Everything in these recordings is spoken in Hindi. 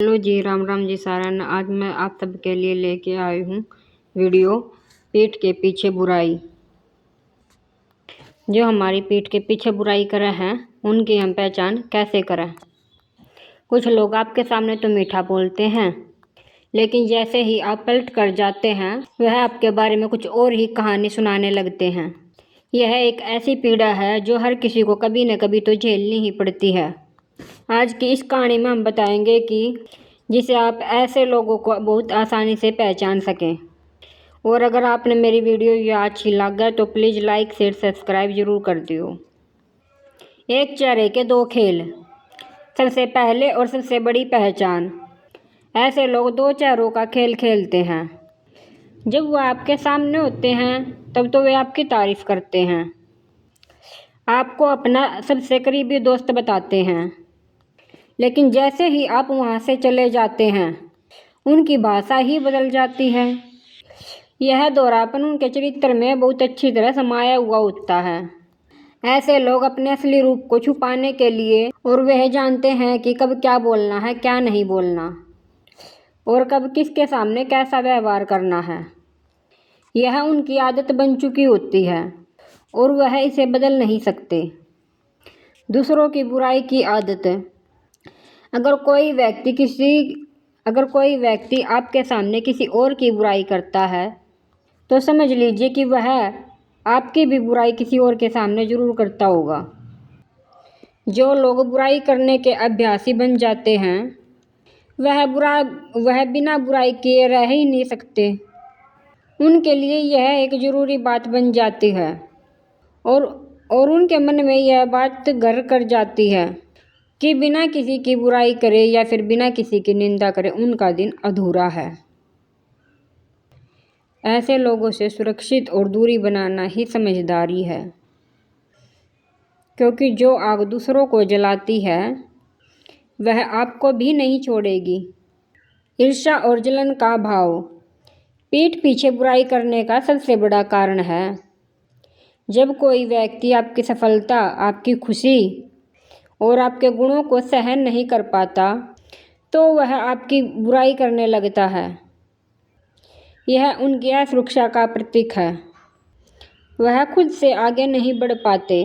हेलो जी, राम राम जी सारण। आज मैं आप सबके लिए लेके आई हूँ वीडियो पीठ के पीछे बुराई। जो हमारी पीठ के पीछे बुराई करे हैं उनकी हम पहचान कैसे करें। कुछ लोग आपके सामने तो मीठा बोलते हैं, लेकिन जैसे ही आप पलट कर जाते हैं वह आपके बारे में कुछ और ही कहानी सुनाने लगते हैं। यह एक ऐसी पीड़ा है जो हर किसी को कभी न कभी तो झेलनी ही पड़ती है। आज की इस कहानी में हम बताएंगे कि जिसे आप ऐसे लोगों को बहुत आसानी से पहचान सकें। और अगर आपने मेरी वीडियो या अच्छी लगा तो प्लीज़ लाइक शेयर सब्सक्राइब ज़रूर कर दियो। एक चेहरे के दो खेल, सबसे पहले और सबसे बड़ी पहचान। ऐसे लोग दो चेहरों का खेल खेलते हैं। जब वह आपके सामने होते हैं तब तो वे आपकी तारीफ करते हैं, आपको अपना सबसे करीबी दोस्त बताते हैं, लेकिन जैसे ही आप वहाँ से चले जाते हैं उनकी भाषा ही बदल जाती है। यह दोहरापन उनके चरित्र में बहुत अच्छी तरह समाया हुआ होता है। ऐसे लोग अपने असली रूप को छुपाने के लिए और वह जानते हैं कि कब क्या बोलना है, क्या नहीं बोलना, और कब किसके सामने कैसा व्यवहार करना है। यह उनकी आदत बन चुकी होती है और वह इसे बदल नहीं सकते। दूसरों की बुराई की आदत। अगर कोई व्यक्ति आपके सामने किसी और की बुराई करता है तो समझ लीजिए कि वह आपकी भी बुराई किसी और के सामने ज़रूर करता होगा। जो लोग बुराई करने के अभ्यासी बन जाते हैं वह बिना बुराई किए रह ही नहीं सकते। उनके लिए यह एक ज़रूरी बात बन जाती है और उनके मन में यह बात घर कर जाती है कि बिना किसी की बुराई करे या फिर बिना किसी की निंदा करे उनका दिन अधूरा है। ऐसे लोगों से सुरक्षित और दूरी बनाना ही समझदारी है, क्योंकि जो आग दूसरों को जलाती है वह आपको भी नहीं छोड़ेगी। ईर्ष्या और जलन का भाव पीठ पीछे बुराई करने का सबसे बड़ा कारण है। जब कोई व्यक्ति आपकी सफलता, आपकी खुशी और आपके गुणों को सहन नहीं कर पाता तो वह आपकी बुराई करने लगता है। यह उनकी असुरक्षा का प्रतीक है। वह खुद से आगे नहीं बढ़ पाते,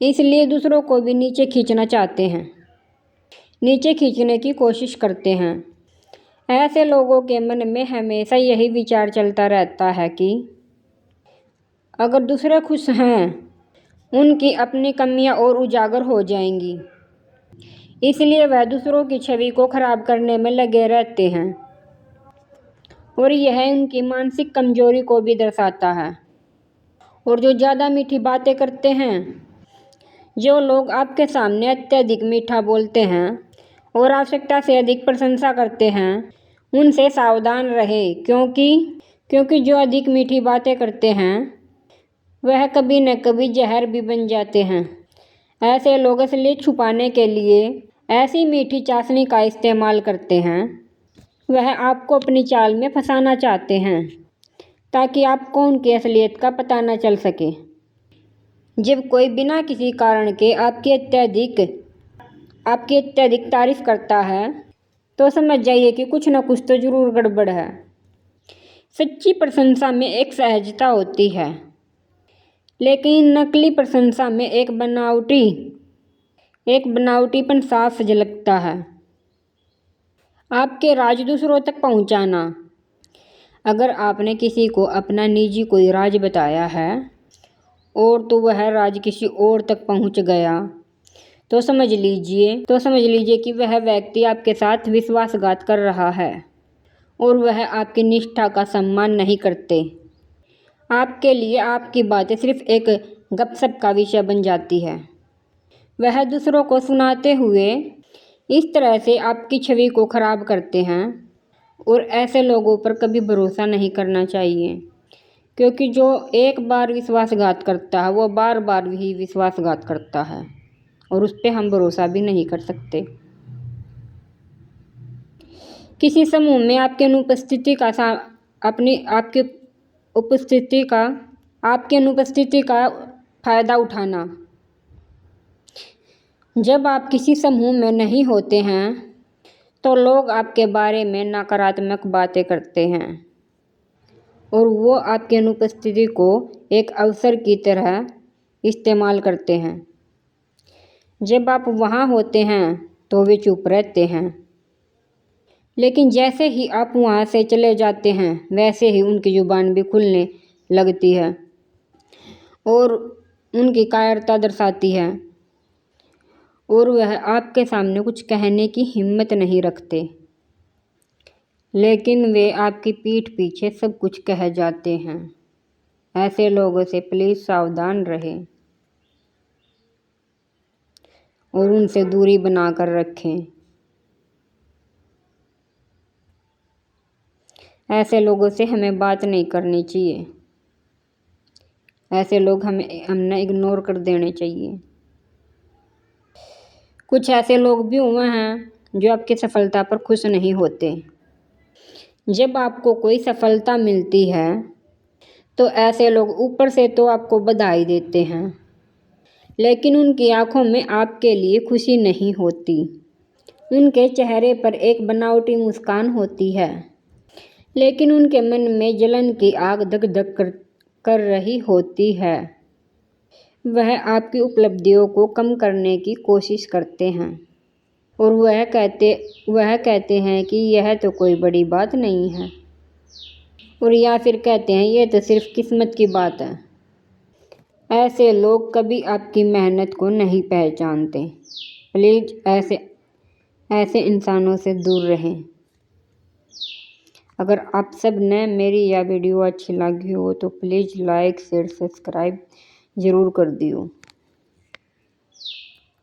इसलिए दूसरों को भी नीचे खींचना चाहते हैं, नीचे खींचने की कोशिश करते हैं। ऐसे लोगों के मन में हमेशा यही विचार चलता रहता है कि अगर दूसरे खुश हैं उनकी अपनी कमियां और उजागर हो जाएंगी, इसलिए वह दूसरों की छवि को खराब करने में लगे रहते हैं और यह उनकी मानसिक कमजोरी को भी दर्शाता है। और जो ज़्यादा मीठी बातें करते हैं, जो लोग आपके सामने अत्यधिक मीठा बोलते हैं और आवश्यकता से अधिक प्रशंसा करते हैं, उनसे सावधान रहे, क्योंकि जो अधिक मीठी बातें करते हैं वह कभी न कभी जहर भी बन जाते हैं। ऐसे लोग असलियत छुपाने के लिए ऐसी मीठी चाशनी का इस्तेमाल करते हैं। वह आपको अपनी चाल में फंसाना चाहते हैं ताकि आपको उनकी असलियत का पता न चल सके। जब कोई बिना किसी कारण के आपकी अत्यधिक तारीफ करता है तो समझ जाइए कि कुछ न कुछ तो ज़रूर गड़बड़ है। सच्ची प्रशंसा में एक सहजता होती है, लेकिन नकली प्रशंसा में एक बनावटीपन साफ झलकता है। आपके राज दूसरों तक पहुंचाना। अगर आपने किसी को अपना निजी कोई राज बताया है और तो वह राज किसी और तक पहुंच गया तो समझ लीजिए कि वह व्यक्ति आपके साथ विश्वासघात कर रहा है और वह आपकी निष्ठा का सम्मान नहीं करते। आपके लिए आपकी बातें सिर्फ एक गपशप का विषय बन जाती है। वह दूसरों को सुनाते हुए इस तरह से आपकी छवि को खराब करते हैं और ऐसे लोगों पर कभी भरोसा नहीं करना चाहिए, क्योंकि जो एक बार विश्वासघात करता है वो बार बार भी विश्वासघात करता है और उस पर हम भरोसा भी नहीं कर सकते। किसी समूह में आपकी अनुपस्थिति का फायदा उठाना। जब आप किसी समूह में नहीं होते हैं तो लोग आपके बारे में नकारात्मक बातें करते हैं और वो आपकी अनुपस्थिति को एक अवसर की तरह इस्तेमाल करते हैं। जब आप वहाँ होते हैं तो वे चुप रहते हैं, लेकिन जैसे ही आप वहाँ से चले जाते हैं वैसे ही उनकी जुबान भी खुलने लगती है और उनकी कायरता दर्शाती है और वह आपके सामने कुछ कहने की हिम्मत नहीं रखते, लेकिन वे आपकी पीठ पीछे सब कुछ कह जाते हैं। ऐसे लोगों से प्लीज़ सावधान रहें और उनसे दूरी बनाकर रखें। ऐसे लोगों से हमें बात नहीं करनी चाहिए। ऐसे लोग हमने इग्नोर कर देने चाहिए। कुछ ऐसे लोग भी हुए हैं जो आपकी सफलता पर खुश नहीं होते। जब आपको कोई सफलता मिलती है तो ऐसे लोग ऊपर से तो आपको बधाई देते हैं, लेकिन उनकी आंखों में आपके लिए खुशी नहीं होती। उनके चेहरे पर एक बनावटी मुस्कान होती है, लेकिन उनके मन में जलन की आग धक धक कर रही होती है। वह आपकी उपलब्धियों को कम करने की कोशिश करते हैं और वह कहते हैं कि यह तो कोई बड़ी बात नहीं है, और या फिर कहते हैं यह तो सिर्फ किस्मत की बात है। ऐसे लोग कभी आपकी मेहनत को नहीं पहचानते। प्लीज़ ऐसे इंसानों से दूर रहें। अगर आप सब ने मेरी यह वीडियो अच्छी लगी हो तो प्लीज़ लाइक शेयर सब्सक्राइब ज़रूर कर दियो।